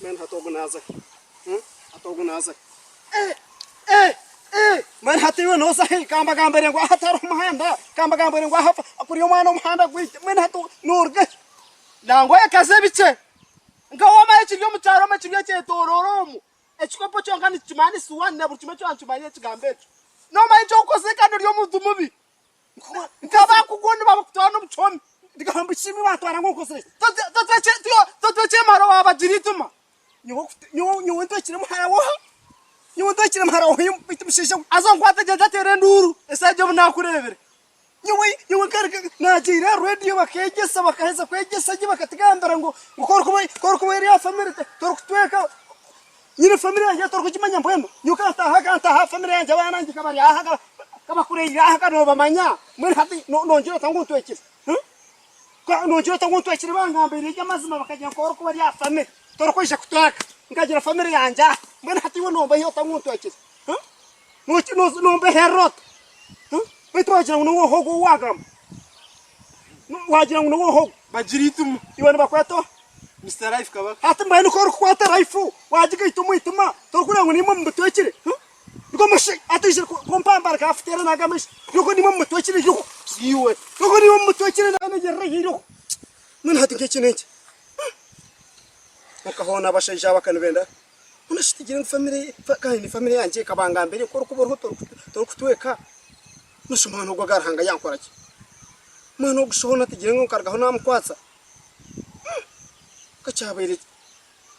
من هتوغنازك هتوغنازك من هتيو نو صحيح كام غامبرين غوا هتروح مهاندا كام غامبرين غوا اكوريو مانو مهاندا من هتو نورغ لانغوا كاسبيتشه ngawa ma echiryo mutaro ma chiryo che tororomu echikopo chonga ni chimani suwa na burchime cho anchimani chigambecho no ma icho koseka ndyo mudumubi ngaba kugoni baba kutwana mchomi ndikamba chimi batwara ngokosere to maro aba jirituma nyo ndo chire mharawo nyo ndo chire mharawo bitumshisha azonkwata jaja tere nduru esaje mna kurebere nyo karga na jira radio bakegesa bakaheza kwegesa je bakatigambara ngo korko area family torkutweka nyine family ya torkujimanya mpwemo nyuka ta ha family ya jabana njikabari aha kama kure ya no bamanya mwe hati no njira tangu twekisa kwa no njira tangu twekira bangambere jamazima bakajya korko area family torkoisha kutwaka ngajira family yanja mwe hati wono bayo tangu twekisa no be herot Petroja uno hogo wagam. No wajira uno hogo. Bajiritum iwana bakwato. Mr. Life kaba. Hata mbano kor kwata raifu. Wajiga itumu ituma. Torkuna ngoni mum betwechire. Ngo mashi atisir kompamba ka aftera naga mish. Ngo ni mum betwechire yo. Siwe. Ngo ni mum betwechire na jerre hiro. Mun hati kechinenche. Makahona basha jaba kanvenda. Una shitigira family ni family yanje kabanga mbere kor kubor torkutweka. Nusumano gwagar hanga yankoraki mano gushona tigirengo kargaho namkwatsa kachabere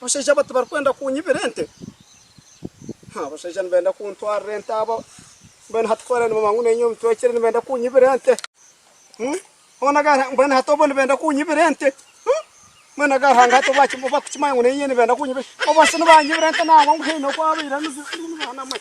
bashaje batbar kwenda kunyiberente bashaje nbenda kuntwara rente aba ben hatfora no mangune nyom twechere nbenda kunyiberente ona gar ben hatobo nbenda kunyiberente mana gar hanga to bachi mo bakchima ngune yene nbenda kunyibe obasino banyiberente na wangu heno kwa abira nusu na mai